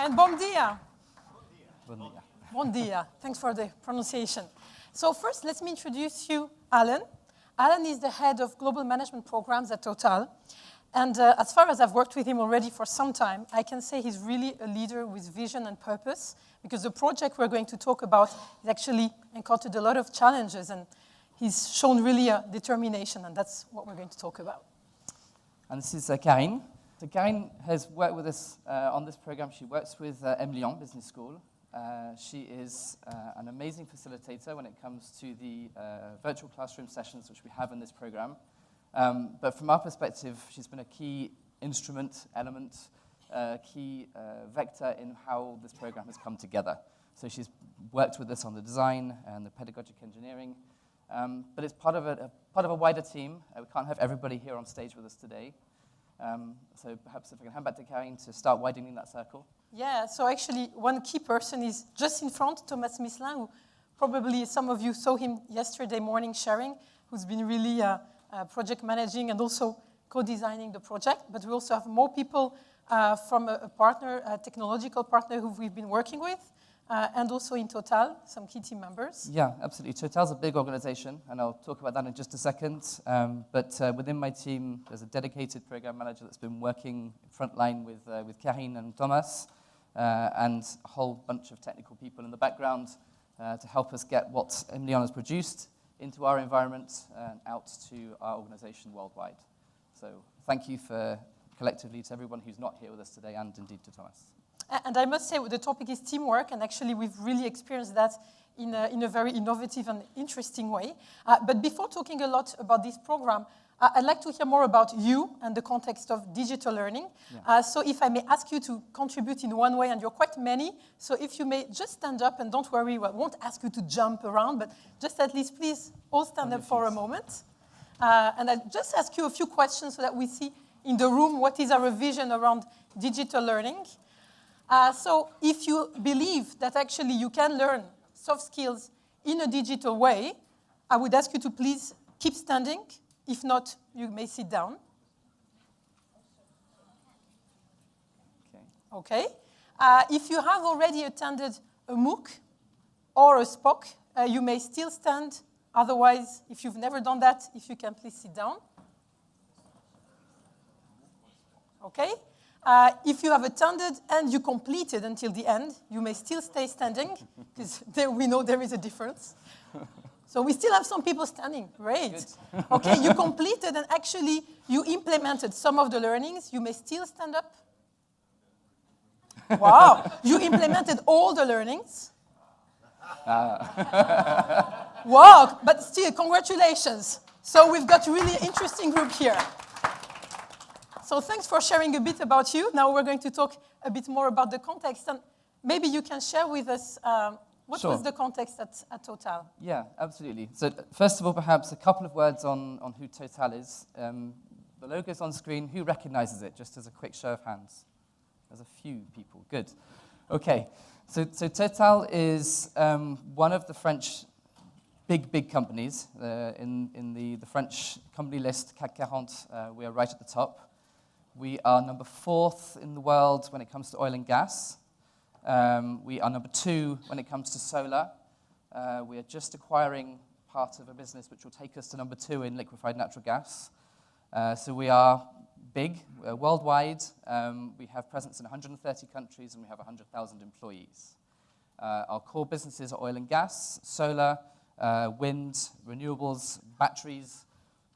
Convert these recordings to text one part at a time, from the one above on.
And bom dia. Bon dia. Bon dia. Thanks for the pronunciation. So first, let me introduce you Alan. Alan is the head of global management programs at Total. And as far as I've worked with him already for some time, I can say he's really a leader with vision and purpose, because the project we're going to talk about has actually encountered a lot of challenges, and he's shown really a determination, and that's what we're going to talk about. And this is Karine. So Karine has worked with us on this program. She works with EMLyon Business School. She is an amazing facilitator when it comes to the virtual classroom sessions which we have in this program. But from our perspective, she's been a key instrument, element, key vector in how this program has come together. So she's worked with us on the design and the pedagogic engineering, but it's part of a wider team. We can't have everybody here on stage with us today. So perhaps if I can hand back to Karine to start widening that circle. Yeah, so actually one key person is just in front, Thomas Misselin, who probably some of you saw him yesterday morning sharing, who's been really project managing and also co-designing the project. But we also have more people from a partner, a technological partner who we've been working with, and also in Total, some key team members. Yeah, absolutely. Total's a big organization, and I'll talk about that in just a second. But within my team, there's a dedicated program manager that's been working frontline with Karine and Thomas, and a whole bunch of technical people in the background to help us get what EMLyon has produced into our environment and out to our organization worldwide. So thank you collectively to everyone who's not here with us today, and indeed to Thomas. And I must say the topic is teamwork, and actually we've really experienced that in a very innovative and interesting way. But before talking a lot about this program, I'd like to hear more about you and the context of digital learning. Yeah. So if I may ask you to contribute in one way, and you're quite many, so if you may just stand up, and don't worry, I won't ask you to jump around, but just at least please all stand up for a moment. And I'll just ask you a few questions so that we see in the room what is our vision around digital learning. So if you believe that actually you can learn soft skills in a digital way, I would ask you to please keep standing. If not, you may sit down. Okay. If you have already attended a MOOC or a SPOC, you may still stand. Otherwise, if you've never done that, if you can please sit down. Okay. If you have attended and you completed until the end, you may still stay standing, because we know there is a difference. So we still have some people standing. Great. Okay, you completed and actually you implemented some of the learnings. You may still stand up. Wow. You implemented all the learnings. Wow, but still, congratulations. So we've got a really interesting group here. So thanks for sharing a bit about you. Now we're going to talk a bit more about the context. And maybe you can share with us what was the context at Total? Yeah, absolutely. So first of all, perhaps a couple of words on who Total is. The logo's on screen. Who recognizes it? Just as a quick show of hands. There's a few people. Good. Okay. So Total is one of the French big companies. In the French company list, CAC 40, we are right at the top. We are number 4th in the world when it comes to oil and gas. We are number 2 when it comes to solar. We are just acquiring part of a business which will take us to number 2 in liquefied natural gas. So we are big, worldwide. We have presence in 130 countries, and we have 100,000 employees. Our core businesses are oil and gas, solar, wind, renewables, batteries.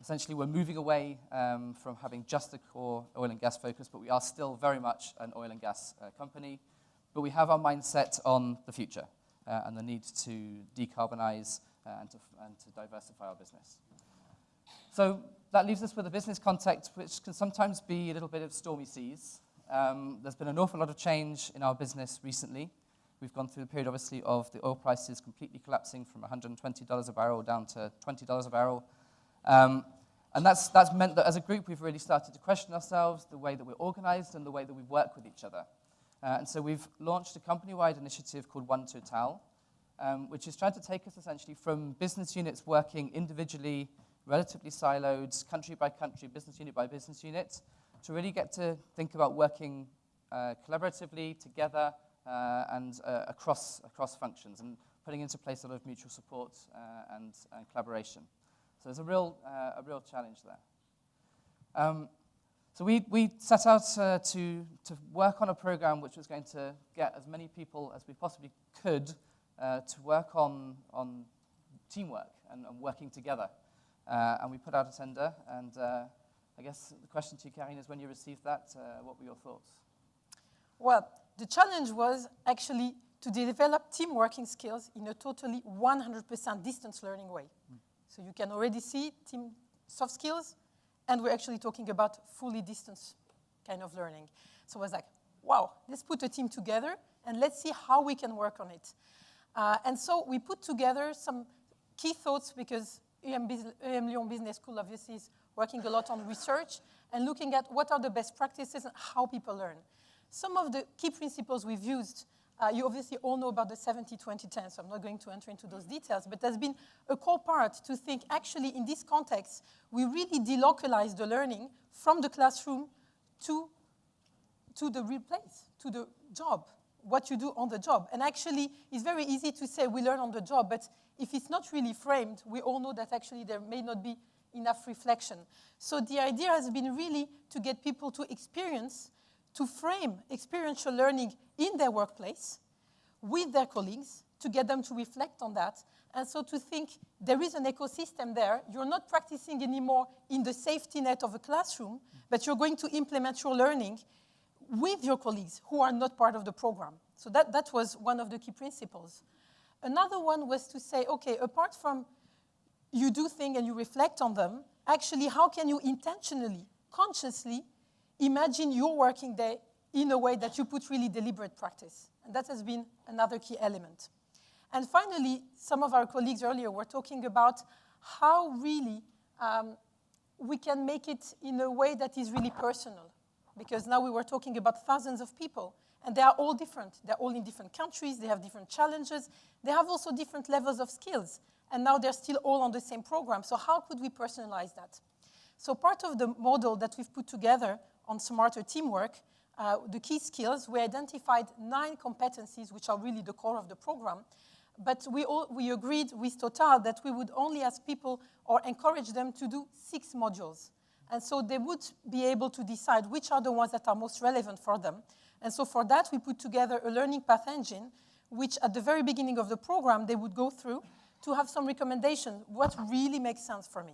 Essentially, we're moving away from having just the core oil and gas focus, but we are still very much an oil and gas company. But we have our mindset on the future and the need to decarbonize and to diversify our business. So that leaves us with a business context which can sometimes be a little bit of stormy seas. There's been an awful lot of change in our business recently. We've gone through the period, obviously, of the oil prices completely collapsing from $120 a barrel down to $20 a barrel. And that's meant that as a group, we've really started to question ourselves, the way that we're organized and the way that we work with each other. And so we've launched a company-wide initiative called One Total, which is trying to take us essentially from business units working individually, relatively siloed, country by country, business unit by business unit, to really get to think about working collaboratively together and across functions, and putting into place a lot of mutual support and collaboration. So there's a real challenge there. So we set out to work on a program which was going to get as many people as we possibly could to work on teamwork and working together. And we put out a tender, and I guess the question to you, Karine, is when you received that, what were your thoughts? Well, the challenge was actually to develop team working skills in a totally 100% distance learning way. So you can already see team soft skills, and we're actually talking about fully distance kind of learning. So I was like, wow, let's put a team together, and let's see how we can work on it. And so we put together some key thoughts, because EMLyon Business School obviously is working a lot on research and looking at what are the best practices and how people learn. Some of the key principles we've used, you obviously all know about the 70-20-10, so I'm not going to enter into those details, but there's been a core part to think, actually, in this context, we really delocalize the learning from the classroom to the real place, to the job, what you do on the job. And actually, it's very easy to say we learn on the job, but if it's not really framed, we all know that actually there may not be enough reflection. So the idea has been really to get people to experience, to frame experiential learning in their workplace with their colleagues, to get them to reflect on that. And so to think there is an ecosystem there. You're not practicing anymore in the safety net of a classroom, but you're going to implement your learning with your colleagues who are not part of the program. So that was one of the key principles. Another one was to say, okay, apart from you do things and you reflect on them, actually, how can you intentionally, consciously imagine your working day in a way that you put really deliberate practice? And that has been another key element. And finally, some of our colleagues earlier were talking about how really we can make it in a way that is really personal. Because now we were talking about thousands of people, and they are all different. They're all in different countries, they have different challenges, they have also different levels of skills, and now they're still all on the same program. So how could we personalize that? So part of the model that we've put together on smarter teamwork, the key skills, we identified 9 competencies, which are really the core of the program. But we agreed with Total that we would only ask people or encourage them to do 6 modules. And so they would be able to decide which are the ones that are most relevant for them. And so for that, we put together a learning path engine, which at the very beginning of the program, they would go through to have some recommendations, what really makes sense for me.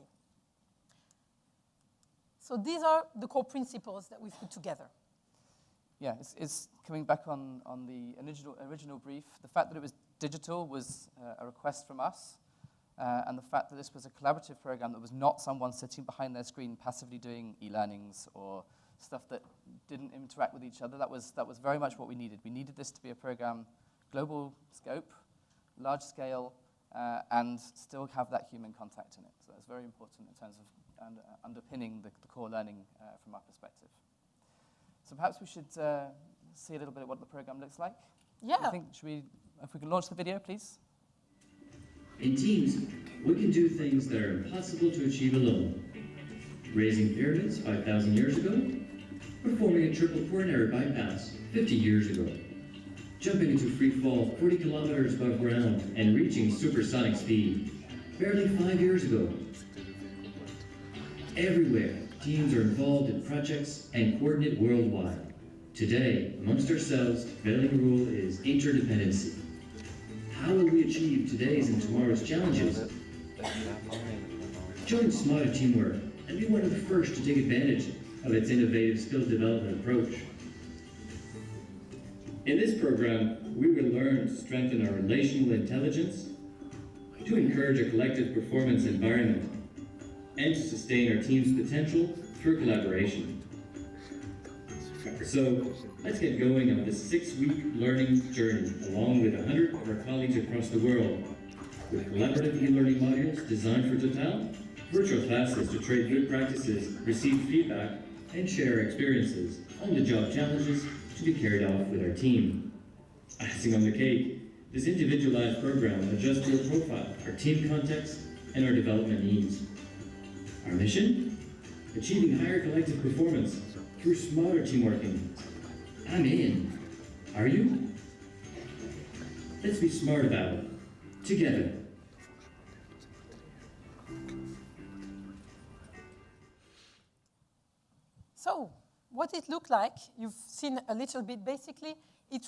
So these are the core principles that we've put together. Yeah, it's coming back on the original brief. The fact that it was digital was a request from us. And the fact that this was a collaborative program that was not someone sitting behind their screen passively doing e-learnings or stuff that didn't interact with each other, that was very much what we needed. We needed this to be a program, global scope, large scale, and still have that human contact in it. So that's very important in terms of underpinning the core learning from our perspective. So perhaps we should see a little bit of what the program looks like. Yeah. I think, if we can launch the video, please. In teams, we can do things that are impossible to achieve alone. Raising pyramids 5,000 years ago, performing a triple coronary bypass 50 years ago, jumping into free fall 40 kilometers above ground and reaching supersonic speed barely 5 years ago. Everywhere, teams are involved in projects and coordinate worldwide. Today, amongst ourselves, the prevailing rule is interdependency. How will we achieve today's and tomorrow's challenges? Join Smarter Teamwork and be one of the first to take advantage of its innovative skills development approach. In this program, we will learn to strengthen our relational intelligence, to encourage a collective performance environment, and to sustain our team's potential through collaboration. So, let's get going on this 6-week learning journey along with 100 of our colleagues across the world, with collaborative e-learning modules designed for Total, virtual classes to trade good practices, receive feedback, and share experiences, on-the-job challenges to be carried off with our team. Icing on the cake, this individualized program adjusts to our profile, our team context, and our development needs. Our mission? Achieving higher collective performance through smarter teamworking. I'm in. Are you? Let's be smart about it. Together. So, what it looked like, you've seen a little bit. Basically, it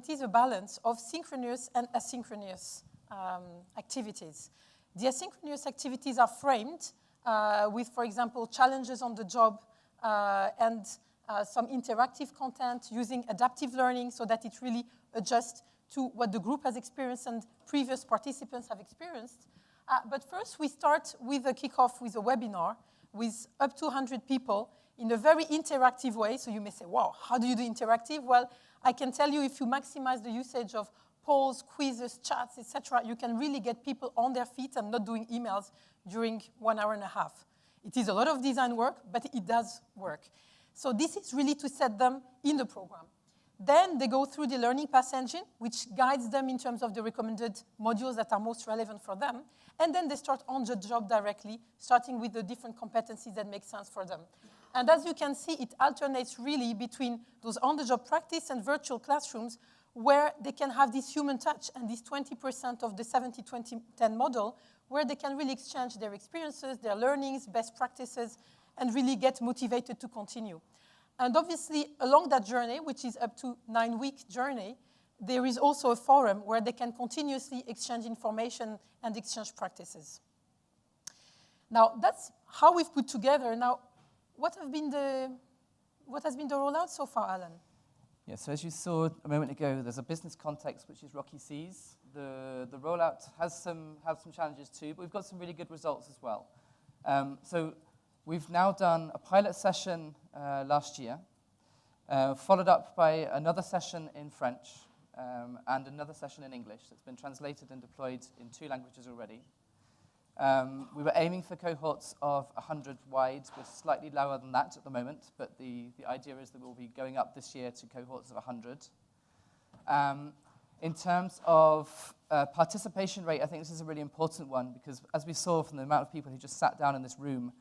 is a balance of synchronous and asynchronous activities. The asynchronous activities are framed with, for example, challenges on the job and some interactive content using adaptive learning so that it really adjusts to what the group has experienced and previous participants have experienced. But first, we start with a kickoff with a webinar with up to 100 people in a very interactive way. So you may say, wow, how do you do interactive? Well, I can tell you if you maximize the usage of polls, quizzes, chats, etc., you can really get people on their feet and not doing emails during 1 hour and a half. It is a lot of design work, but it does work. So this is really to set them in the program. Then they go through the Learning Path engine, which guides them in terms of the recommended modules that are most relevant for them. And then they start on the job directly, starting with the different competencies that make sense for them. And as you can see, it alternates really between those on-the-job practice and virtual classrooms where they can have this human touch and this 20% of the 70-20-10 model where they can really exchange their experiences, their learnings, best practices, and really get motivated to continue. And obviously, along that journey, which is up to 9-week journey, there is also a forum where they can continuously exchange information and exchange practices. Now, that's how we've put together. Now, what has been the rollout so far, Alan? Yeah, so as you saw a moment ago, there's a business context which is Rocky Seas. The rollout has some challenges too, but we've got some really good results as well. So we've now done a pilot session last year, followed up by another session in French and another session in English that's been translated and deployed in 2 languages already. We were aiming for cohorts of 100 wide. We're slightly lower than that at the moment, but the idea is that we'll be going up this year to cohorts of 100. In terms of participation rate, I think this is a really important one because as we saw from the amount of people who just sat down in this room,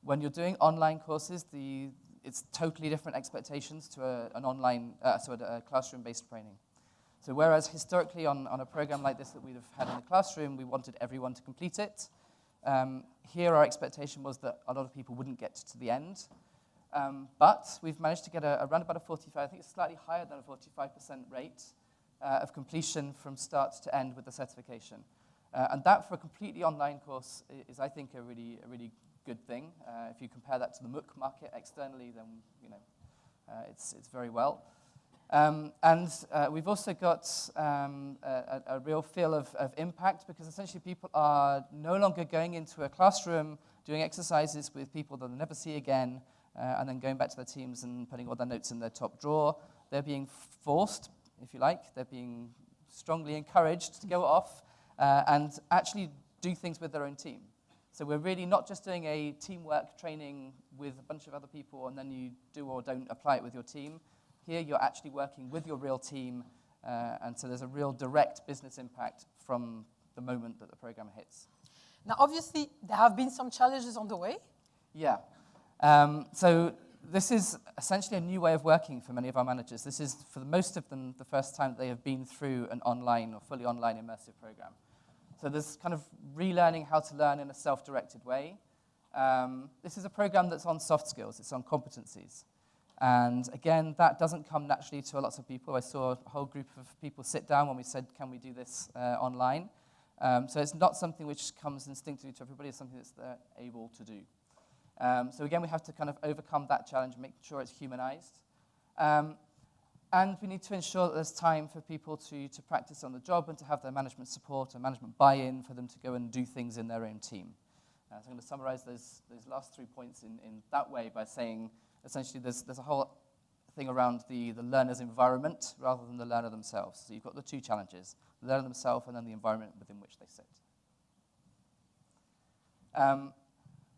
when you're doing online courses, it's totally different expectations to a classroom-based training. So whereas historically on a program like this that we'd have had in the classroom, we wanted everyone to complete it, here our expectation was that a lot of people wouldn't get to the end. But we've managed to get around about a 45, I think it's slightly higher than a 45% rate of completion from start to end with the certification. And that for a completely online course is I think, a really good thing. If you compare that to the MOOC market externally, then it's very well. And we've also got a real feel of impact because essentially people are no longer going into a classroom, doing exercises with people that they'll never see again, and then going back to their teams and putting all their notes in their top drawer. They're being forced, if you like. They're being strongly encouraged to go off and actually do things with their own team. So we're really not just doing a teamwork training with a bunch of other people and then you do or don't apply it with your team. Here you're actually working with your real team, and so there's a real direct business impact from the moment that the program hits. Now, obviously, there have been some challenges on the way. Yeah. So this is essentially a new way of working for many of our managers. This is, for most of them, the first time they have been through an online or fully online immersive program. So there's kind of relearning how to learn in a self-directed way. This is a program that's on soft skills. It's on competencies. And again, that doesn't come naturally to lots of people. I saw a whole group of people sit down when we said, can we do this online? So it's not something which comes instinctively to everybody. It's something that they're able to do. So again, we have to kind of overcome that challenge, make sure it's humanized. And we need to ensure that there's time for people to practice on the job and to have their management support and management buy-in for them to go and do things in their own team. So I'm going to summarize those last 3 points in that way by saying, essentially, there's a whole thing around the learner's environment rather than the learner themselves. So you've got the 2 challenges, the learner themselves and then the environment within which they sit.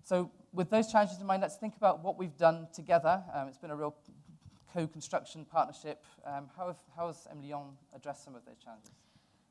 So with those challenges in mind, let's think about what we've done together. It's been a real co-construction partnership. How has EMLyon addressed some of those challenges?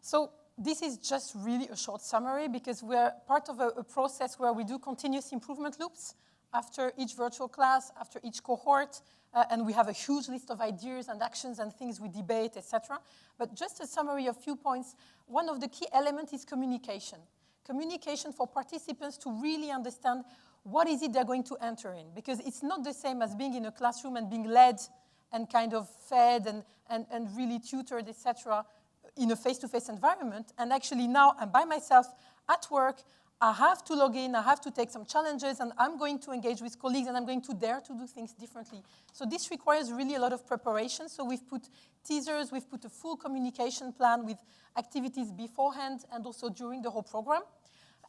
So this is just really a short summary because we're part of a process where we do continuous improvement loops after each virtual class, after each cohort, and we have a huge list of ideas and actions and things we debate, etc. But just a summary of a few points. One of the key elements is communication. Communication for participants to really understand what is it they're going to enter in, because it's not the same as being in a classroom and being led and kind of fed and really tutored, etc., in a face-to-face environment. And actually now I'm by myself at work, I have to log in, I have to take some challenges, and I'm going to engage with colleagues, and I'm going to dare to do things differently. So this requires really a lot of preparation. So we've put teasers, we've put a full communication plan with activities beforehand and also during the whole program.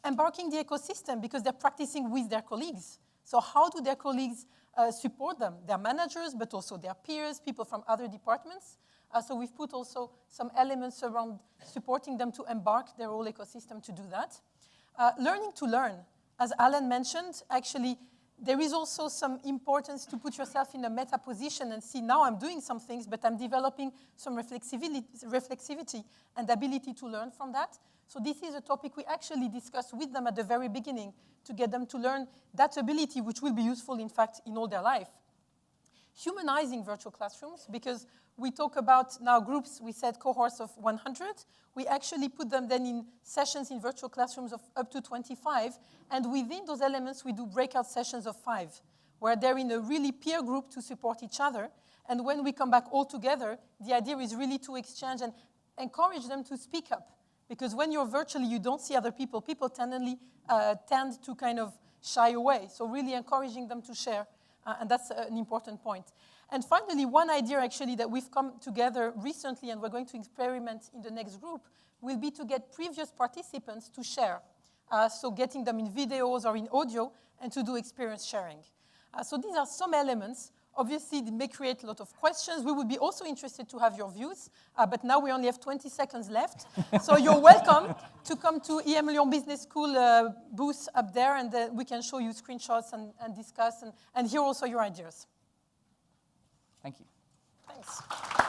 Embarking the ecosystem, because they're practicing with their colleagues. So how do their colleagues support them? Their managers, but also their peers, people from other departments. So we've put also some elements around supporting them to embark their whole ecosystem to do that. Learning to learn. As Alan mentioned, actually, there is also some importance to put yourself in a meta position and see, now I'm doing some things, but I'm developing some reflexivity and ability to learn from that. So this is a topic we actually discussed with them at the very beginning to get them to learn that ability, which will be useful, in fact, in all their life. Humanizing virtual classrooms, because we talk about now groups, we said cohorts of 100. We actually put them then in sessions in virtual classrooms of up to 25. And within those elements, we do breakout sessions of 5, where they're in a really peer group to support each other. And when we come back all together, the idea is really to exchange and encourage them to speak up. Because when you're virtually, you don't see other people. People tend to kind of shy away. So really encouraging them to share. And that's an important point. And finally, one idea actually that we've come together recently and we're going to experiment in the next group will be to get previous participants to share. So getting them in videos or in audio and to do experience sharing. So these are some elements. Obviously, they may create a lot of questions. We would be also interested to have your views, but now we only have 20 seconds left. So you're welcome to come to EMLyon Business School booth up there, and we can show you screenshots and discuss and hear also your ideas. Thank you. Thanks.